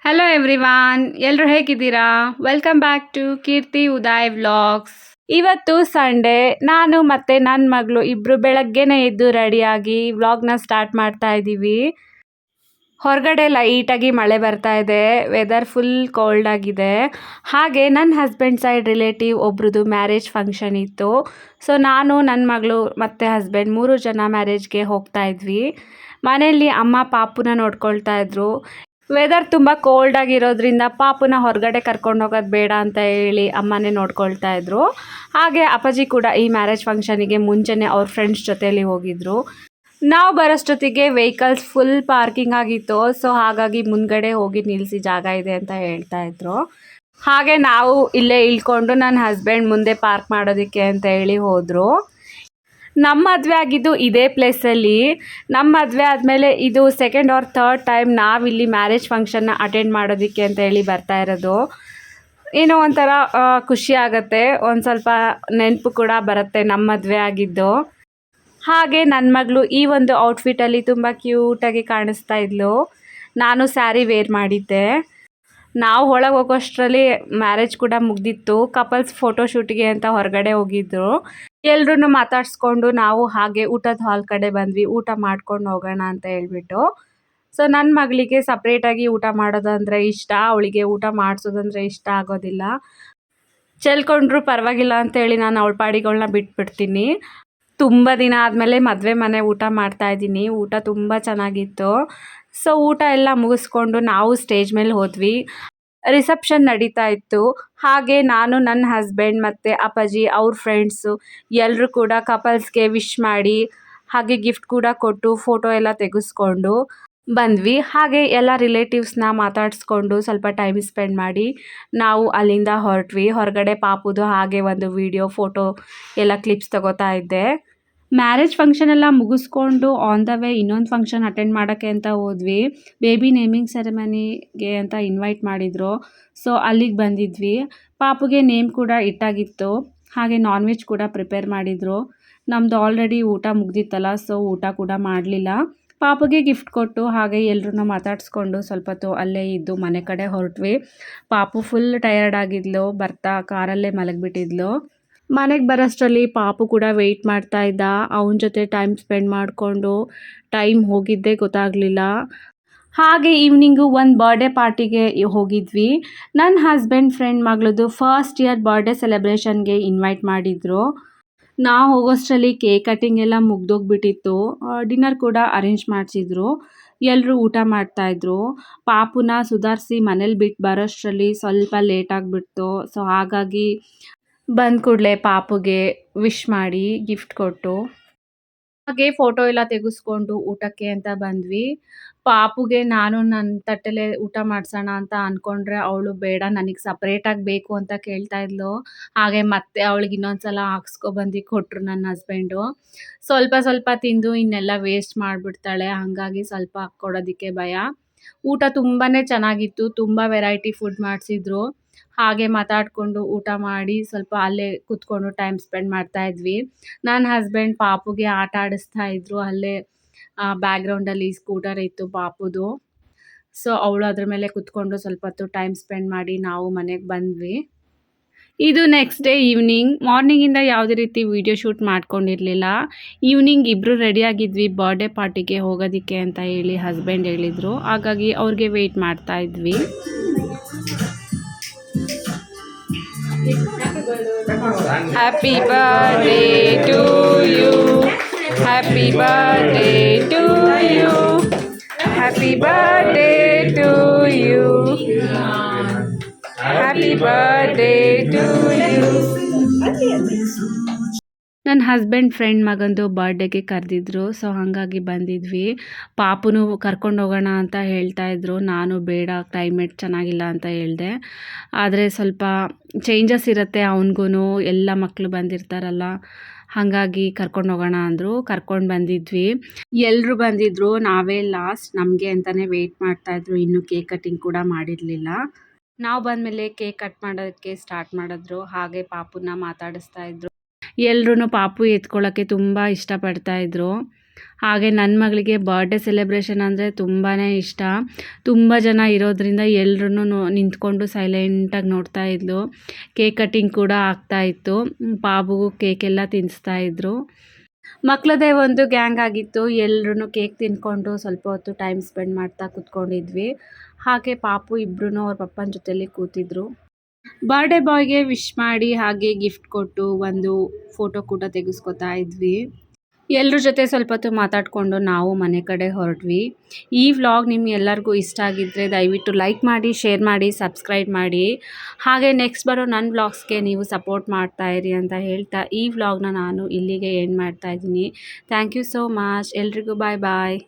Hello everyone, ಎಲ್ಲರೂ ಹೇಗಿದ್ದೀರಾ? Welcome back to Keerthi Uday vlogs. ಇವತ್ತು ಸಂಡೇ. ನಾನು ಮತ್ತು ನನ್ನ ಮಗಳು ಇಬ್ಬರು ಬೆಳಗ್ಗೆನೇ ಎದ್ದು ರೆಡಿಯಾಗಿ ವ್ಲಾಗ್ನ ಸ್ಟಾರ್ಟ್ ಮಾಡ್ತಾ ಇದ್ದೀವಿ. ಹೊರಗಡೆ ಲೈಟಾಗಿ ಮಳೆ ಬರ್ತಾ ಇದೆ, ವೆದರ್ ಫುಲ್ ಕೋಲ್ಡ್ ಆಗಿದೆ. ಹಾಗೆ ನನ್ನ ಹಸ್ಬೆಂಡ್ ಸೈಡ್ ರಿಲೇಟಿವ್ ಒಬ್ರದ್ದು ಮ್ಯಾರೇಜ್ ಫಂಕ್ಷನ್ ಇತ್ತು. ಸೊ ನಾನು, ನನ್ನ ಮಗಳು ಮತ್ತು ಹಸ್ಬೆಂಡ್ 3 ಜನ ಮ್ಯಾರೇಜ್ಗೆ ಹೋಗ್ತಾ ಇದ್ವಿ. ಮನೆಯಲ್ಲಿ ಅಮ್ಮ ಪಾಪುನ ನೋಡ್ಕೊಳ್ತಾ ಇದ್ರು. ವೆದರ್ ತುಂಬ ಕೋಲ್ಡ್ ಆಗಿರೋದ್ರಿಂದ ಪಾಪುನ ಹೊರಗಡೆ ಕರ್ಕೊಂಡು ಹೋಗೋದು ಬೇಡ ಅಂತ ಹೇಳಿ ಅಮ್ಮನೇ ನೋಡ್ಕೊಳ್ತಾ ಇದ್ರು. ಹಾಗೆ ಅಪ್ಪಾಜಿ ಕೂಡ ಈ ಮ್ಯಾರೇಜ್ ಫಂಕ್ಷನಿಗೆ ಮುಂಚೆನೇ ಅವ್ರ ಫ್ರೆಂಡ್ಸ್ ಜೊತೆಯಲ್ಲಿ ಹೋಗಿದ್ರು. ನಾವು ಬರೋಷ್ಟೊತ್ತಿಗೆ ವೆಹಿಕಲ್ಸ್ ಫುಲ್ ಪಾರ್ಕಿಂಗ್ ಆಗಿತ್ತು. ಸೊ ಹಾಗಾಗಿ ಮುಂದ್ಗಡೆ ಹೋಗಿ ನಿಲ್ಲಿಸಿ ಜಾಗ ಇದೆ ಅಂತ ಹೇಳ್ತಾ ಇದ್ರು. ಹಾಗೆ ನಾವು ಇಲ್ಲೇ ಇಳ್ಕೊಂಡು ನನ್ನ ಹಸ್ಬೆಂಡ್ ಮುಂದೆ ಪಾರ್ಕ್ ಮಾಡೋದಕ್ಕೆ ಅಂತ ಹೇಳಿ ಹೋದರು. ನಮ್ಮ ಮದುವೆ ಆಗಿದ್ದು ಇದೇ ಪ್ಲೇಸಲ್ಲಿ. ನಮ್ಮ ಮದುವೆ ಆದಮೇಲೆ ಇದು ಸೆಕೆಂಡ್ ಆರ್ ಥರ್ಡ್ ಟೈಮ್ ನಾವಿಲ್ಲಿ ಮ್ಯಾರೇಜ್ ಫಂಕ್ಷನ್ನ ಅಟೆಂಡ್ ಮಾಡೋದಕ್ಕೆ ಅಂತ ಹೇಳಿ ಬರ್ತಾ ಇರೋದು. ಏನೋ ಒಂಥರ ಖುಷಿ ಆಗುತ್ತೆ, ಒಂದು ಸ್ವಲ್ಪ ನೆನಪು ಕೂಡ ಬರುತ್ತೆ ನಮ್ಮ ಮದುವೆ ಆಗಿದ್ದು. ಹಾಗೆ ನನ್ನ ಮಗಳು ಈ ಒಂದು ಔಟ್ಫಿಟಲ್ಲಿ ತುಂಬ ಕ್ಯೂಟಾಗಿ ಕಾಣಿಸ್ತಾ ಇದ್ಲು. ನಾನು ಸ್ಯಾರಿ ವೇರ್ ಮಾಡಿದ್ದೆ. ನಾವು ಒಳಗೆ ಹೋಗೋಷ್ಟರಲ್ಲಿ ಮ್ಯಾರೇಜ್ ಕೂಡ ಮುಗ್ದಿತ್ತು. ಕಪಲ್ಸ್ ಫೋಟೋಶೂಟ್ಗೆ ಅಂತ ಹೊರಗಡೆ ಹೋಗಿದ್ರು. ಎಲ್ರೂ ಮಾತಾಡಿಸ್ಕೊಂಡು ನಾವು ಹಾಗೆ ಊಟದ ಹಾಲ್ ಕಡೆ ಬಂದ್ವಿ, ಊಟ ಮಾಡ್ಕೊಂಡು ಹೋಗೋಣ ಅಂತ ಹೇಳ್ಬಿಟ್ಟು. ಸೊ ನನ್ನ ಮಗಳಿಗೆ ಸಪ್ರೇಟಾಗಿ ಊಟ ಮಾಡೋದಂದರೆ ಇಷ್ಟ, ಅವಳಿಗೆ ಊಟ ಮಾಡಿಸೋದಂದರೆ ಇಷ್ಟ ಆಗೋದಿಲ್ಲ. ಚೆಲ್ಕೊಂಡ್ರು ಪರವಾಗಿಲ್ಲ ಅಂತೇಳಿ ನಾನು ಅವಳ ಪಾಡಿಗಳನ್ನ ಬಿಟ್ಬಿಡ್ತೀನಿ. ತುಂಬ ದಿನ ಆದಮೇಲೆ ಮದುವೆ ಮನೆ ಊಟ ಮಾಡ್ತಾಯಿದ್ದೀನಿ. ಊಟ ತುಂಬ ಚೆನ್ನಾಗಿತ್ತು. ಸೊ ಊಟ ಎಲ್ಲ ಮುಗಿಸ್ಕೊಂಡು ನಾವು ಸ್ಟೇಜ್ ಮೇಲೆ ಹೋದ್ವಿ. ರಿಸೆಪ್ಷನ್ ನಡೀತಾ ಇತ್ತು. ಹಾಗೆ ನಾನು, ನನ್ನ ಹಸ್ಬೆಂಡ್ ಮತ್ತು ಅಪ್ಪಾಜಿ ಅವ್ರ ಫ್ರೆಂಡ್ಸು ಎಲ್ಲರೂ ಕೂಡ ಕಪಲ್ಸ್ಗೆ ವಿಶ್ ಮಾಡಿ, ಹಾಗೆ ಗಿಫ್ಟ್ ಕೂಡ ಕೊಟ್ಟು ಫೋಟೋ ಎಲ್ಲ ತೆಗೆಸ್ಕೊಂಡು ಬಂದ್ವಿ. ಹಾಗೆ ಎಲ್ಲ ರಿಲೇಟಿವ್ಸ್ನ ಮಾತಾಡಿಸ್ಕೊಂಡು ಸ್ವಲ್ಪ ಟೈಮ್ ಸ್ಪೆಂಡ್ ಮಾಡಿ ನಾವು ಅಲ್ಲಿಂದ ಹೊರಟ್ವಿ. ಹೊರಗಡೆ ಪಾಪುದು ಹಾಗೆ ಒಂದು ವಿಡಿಯೋ, ಫೋಟೋ ಎಲ್ಲ ಕ್ಲಿಪ್ಸ್ ತಗೋತಾ ಇದ್ದೆ. ಮ್ಯಾರೇಜ್ ಫಂಕ್ಷನ್ ಎಲ್ಲ ಮುಗಿಸ್ಕೊಂಡು ಆನ್ ದ ವೇ ಇನ್ನೊಂದು ಫಂಕ್ಷನ್ ಅಟೆಂಡ್ ಮಾಡೋಕ್ಕೆ ಅಂತ ಹೋದ್ವಿ. ಬೇಬಿ ನೇಮಿಂಗ್ ಸೆರೆಮನಿಗೆ ಅಂತ ಇನ್ವೈಟ್ ಮಾಡಿದರು. ಸೊ ಅಲ್ಲಿಗೆ ಬಂದಿದ್ವಿ. ಪಾಪುಗೆ ನೇಮ್ ಕೂಡ ಇಟ್ಟಾಗಿತ್ತು. ಹಾಗೆ ನಾನ್ ವೆಜ್ ಕೂಡ ಪ್ರಿಪೇರ್ ಮಾಡಿದರು. ನಮ್ಮದು ಆಲ್ರೆಡಿ ಊಟ ಮುಗ್ದಿತ್ತಲ್ಲ, ಸೊ ಊಟ ಕೂಡ ಮಾಡಲಿಲ್ಲ. ಪಾಪುಗೆ ಗಿಫ್ಟ್ ಕೊಟ್ಟು ಹಾಗೆ ಎಲ್ಲರೂ ಮಾತಾಡಿಸ್ಕೊಂಡು ಸ್ವಲ್ಪ ಹೊತ್ತು ಅಲ್ಲೇ ಇದ್ದು ಮನೆ ಕಡೆ ಹೊರಟ್ವಿ. ಪಾಪು ಫುಲ್ ಟಯರ್ಡ್ ಆಗಿದ್ಲು, ಬರ್ತಾ ಕಾರಲ್ಲೇ ಮಲಗಿಬಿಟ್ಟಿದ್ಲು. ಮನೆಗೆ ಬರೋಷ್ಟರಲ್ಲಿ ಪಾಪು ಕೂಡ ವೆಯ್ಟ್ ಮಾಡ್ತಾ ಇದ್ದ. ಅವನ ಜೊತೆ ಟೈಮ್ ಸ್ಪೆಂಡ್ ಮಾಡಿಕೊಂಡು ಟೈಮ್ ಹೋಗಿದ್ದೇ ಗೊತ್ತಾಗಲಿಲ್ಲ. ಹಾಗೆ ಈವ್ನಿಂಗು ಒಂದು ಬರ್ಡೇ ಪಾರ್ಟಿಗೆ ಹೋಗಿದ್ವಿ. ನನ್ನ ಹಸ್ಬೆಂಡ್ ಫ್ರೆಂಡ್ ಮಗಳದ್ದು ಫಸ್ಟ್ ಇಯರ್ ಬರ್ಡೇ ಸೆಲೆಬ್ರೇಷನ್ಗೆ ಇನ್ವೈಟ್ ಮಾಡಿದರು. ನಾವು ಹೋಗೋಷ್ಟರಲ್ಲಿ ಕೇಕ್ ಕಟಿಂಗ್ ಎಲ್ಲ ಮುಗ್ದೋಗ್ಬಿಟ್ಟಿತ್ತು. ಡಿನ್ನರ್ ಕೂಡ ಅರೇಂಜ್ ಮಾಡಿಸಿದ್ರು. ಎಲ್ಲರೂ ಊಟ ಮಾಡ್ತಾಯಿದ್ರು. ಪಾಪುನ ಸುಧಾರಿಸಿ ಮನೇಲಿ ಬಿಟ್ಟು ಬರೋಷ್ಟರಲ್ಲಿ ಸ್ವಲ್ಪ ಲೇಟ್ ಆಗಿಬಿಡ್ತು. ಸೊ ಹಾಗಾಗಿ ಬಂದ ಕೂಡಲೇ ಪಾಪುಗೆ ವಿಶ್ ಮಾಡಿ ಗಿಫ್ಟ್ ಕೊಟ್ಟು ಹಾಗೆ ಫೋಟೋ ಎಲ್ಲ ತೆಗೆಸ್ಕೊಂಡು ಊಟಕ್ಕೆ ಅಂತ ಬಂದ್ವಿ. ಪಾಪುಗೆ ನಾನು ನನ್ನ ತಟ್ಟೆಲೆ ಊಟ ಮಾಡಿಸೋಣ ಅಂತ ಅಂದ್ಕೊಂಡ್ರೆ ಅವಳು ಬೇಡ, ನನಗೆ ಸಪ್ರೇಟಾಗಿ ಬೇಕು ಅಂತ ಕೇಳ್ತಾ ಇದ್ಲು. ಹಾಗೆ ಮತ್ತೆ ಅವಳಿಗೆ ಇನ್ನೊಂದು ಸಲ ಹಾಕ್ಸ್ಕೊಬಂದು ಕೊಟ್ಟರು ನನ್ನ ಹಸ್ಬೆಂಡು. ಸ್ವಲ್ಪ ಸ್ವಲ್ಪ ತಿಂದು ಇನ್ನೆಲ್ಲ ವೇಸ್ಟ್ ಮಾಡಿಬಿಡ್ತಾಳೆ, ಹಾಗಾಗಿ ಸ್ವಲ್ಪ ಕೊಡೋದಕ್ಕೆ ಭಯ. ಊಟ ತುಂಬಾ ಚೆನ್ನಾಗಿತ್ತು. ತುಂಬ ವೆರೈಟಿ ಫುಡ್ ಮಾಡಿಸಿದ್ರು. ಹಾಗೆ ಮಾತಾಡಿಕೊಂಡು ಊಟ ಮಾಡಿ ಸ್ವಲ್ಪ ಅಲ್ಲೇ ಕೂತ್ಕೊಂಡು ಟೈಮ್ ಸ್ಪೆಂಡ್ ಮಾಡ್ತಾ ಇದ್ವಿ. ನನ್ನ ಹಸ್ಬೆಂಡ್ ಪಾಪುಗೆ ಆಟ ಆಡಿಸ್ತಾ ಇದ್ರು. ಅಲ್ಲೇ ಬ್ಯಾಕ್ಗ್ರೌಂಡಲ್ಲಿ ಸ್ಕೂಟರ್ ಇತ್ತು ಪಾಪುದು. ಸೊ ಅವಳು ಅದ್ರ ಮೇಲೆ ಕೂತ್ಕೊಂಡು ಸ್ವಲ್ಪ ಹೊತ್ತು ಟೈಮ್ ಸ್ಪೆಂಡ್ ಮಾಡಿ ನಾವು ಮನೆಗೆ ಬಂದ್ವಿ. ಇದು ನೆಕ್ಸ್ಟ್ ಡೇ ಈವ್ನಿಂಗ್. ಮಾರ್ನಿಂಗಿಂದ ಯಾವುದೇ ರೀತಿ ವಿಡಿಯೋ ಶೂಟ್ ಮಾಡ್ಕೊಂಡಿರಲಿಲ್ಲ. ಈವ್ನಿಂಗ್ ಇಬ್ಬರು ರೆಡಿಯಾಗಿದ್ವಿ ಬರ್ಡೇ ಪಾರ್ಟಿಗೆ ಹೋಗೋದಕ್ಕೆ ಅಂತ ಹೇಳಿ ಹಸ್ಬೆಂಡ್ ಹೇಳಿದರು. ಹಾಗಾಗಿ ಅವ್ರಿಗೆ ವೆಯ್ಟ್ ಮಾಡ್ತಾ ಇದ್ವಿ. Happy birthday to you, happy birthday to you, happy birthday to you, happy birthday to you. ನನ್ನ ಹಸ್ಬೆಂಡ್ ಫ್ರೆಂಡ್ ಮಗಂದು ಬರ್ಡೇಗೆ ಕರೆದಿದ್ರು. ಸೊ ಹಾಗಾಗಿ ಬಂದಿದ್ವಿ. ಪಾಪುನು ಕರ್ಕೊಂಡು ಹೋಗೋಣ ಅಂತ ಹೇಳ್ತಾಯಿದ್ರು. ನಾನು ಬೇಡ, ಕ್ಲೈಮೇಟ್ ಚೆನ್ನಾಗಿಲ್ಲ ಅಂತ ಹೇಳಿದೆ. ಆದರೆ ಸ್ವಲ್ಪ ಚೇಂಜಸ್ ಇರುತ್ತೆ ಅವನಿಗೂ, ಎಲ್ಲ ಮಕ್ಕಳು ಬಂದಿರ್ತಾರಲ್ಲ, ಹಾಗಾಗಿ ಕರ್ಕೊಂಡು ಹೋಗೋಣ ಅಂದರು. ಕರ್ಕೊಂಡು ಬಂದಿದ್ವಿ. ಎಲ್ಲರೂ ಬಂದಿದ್ದರು. ನಾವೇ ಲಾಸ್ಟ್, ನಮಗೆ ಅಂತಲೇ ವೆಯ್ಟ್ ಮಾಡ್ತಾಯಿದ್ರು. ಇನ್ನೂ ಕೇಕ್ ಕಟಿಂಗ್ ಕೂಡ ಮಾಡಿರಲಿಲ್ಲ. ನಾವು ಬಂದಮೇಲೆ ಕೇಕ್ ಕಟ್ ಮಾಡೋದಕ್ಕೆ ಸ್ಟಾರ್ಟ್ ಮಾಡಿದ್ರು. ಹಾಗೆ ಪಾಪುನ ಮಾತಾಡಿಸ್ತಾ ಇದ್ರು. ಎಲ್ಲರೂ ಪಾಪು ಎತ್ಕೊಳ್ಳೋಕ್ಕೆ ತುಂಬ ಇಷ್ಟಪಡ್ತಾಯಿದ್ರು. ಹಾಗೆ ನನ್ನ ಮಗಳಿಗೆ ಬರ್ಡೇ ಸೆಲೆಬ್ರೇಷನ್ ಅಂದರೆ ತುಂಬಾ ಇಷ್ಟ. ತುಂಬ ಜನ ಇರೋದ್ರಿಂದ ಎಲ್ರೂ ನಿಂತ್ಕೊಂಡು ಸೈಲೆಂಟಾಗಿ ನೋಡ್ತಾ ಇದ್ಲು. ಕೇಕ್ ಕಟ್ಟಿಂಗ್ ಕೂಡ ಆಗ್ತಾಯಿತ್ತು. ಬಾಬುಗೂ ಕೇಕೆಲ್ಲ ತಿನ್ನಿಸ್ತಾಯಿದ್ರು. ಮಕ್ಕಳದೇ ಒಂದು ಗ್ಯಾಂಗ್ ಆಗಿತ್ತು. ಎಲ್ರೂ ಕೇಕ್ ತಿಂದ್ಕೊಂಡು ಸ್ವಲ್ಪ ಹೊತ್ತು ಟೈಮ್ ಸ್ಪೆಂಡ್ ಮಾಡ್ತಾ ಕೂತ್ಕೊಂಡಿದ್ವಿ. ಹಾಗೆ ಪಾಪು ಇಬ್ಬರೂ ಅವ್ರ ಪಪ್ಪನ ಜೊತೆಲಿ ಕೂತಿದ್ರು. ಬರ್ಡೇ ಬಾಯ್ಗೆ ವಿಶ್ ಮಾಡಿ ಹಾಗೆ ಗಿಫ್ಟ್ ಕೊಟ್ಟು ಒಂದು ಫೋಟೋ ಕೂಡ ತೆಗೆಸ್ಕೊತಾ ಇದ್ವಿ. ಎಲ್ಲರ ಜೊತೆ ಸ್ವಲ್ಪ ಹೊತ್ತು ಮಾತಾಡಿಕೊಂಡು ನಾವು ಮನೆ ಕಡೆ ಹೊರಟ್ವಿ. ಈ ವ್ಲಾಗ್ ನಿಮ್ಗೆಲ್ಲರಿಗೂ ಇಷ್ಟ ಆಗಿದ್ದರೆ ದಯವಿಟ್ಟು ಲೈಕ್ ಮಾಡಿ, ಶೇರ್ ಮಾಡಿ, ಸಬ್ಸ್ಕ್ರೈಬ್ ಮಾಡಿ. ಹಾಗೆ ನೆಕ್ಸ್ಟ್ ಬರೋ ನನ್ನ ವ್ಲಾಗ್ಸ್ಗೆ ನೀವು ಸಪೋರ್ಟ್ ಮಾಡ್ತಾಯಿರಿ ಅಂತ ಹೇಳ್ತಾ ಈ ವ್ಲಾಗ್ನ ನಾನು ಇಲ್ಲಿಗೆ ಎಂಡ್ ಮಾಡ್ತಾಯಿದ್ದೀನಿ. Thank you so much. ಎಲ್ರಿಗೂ ಬಾಯ್ ಬಾಯ್.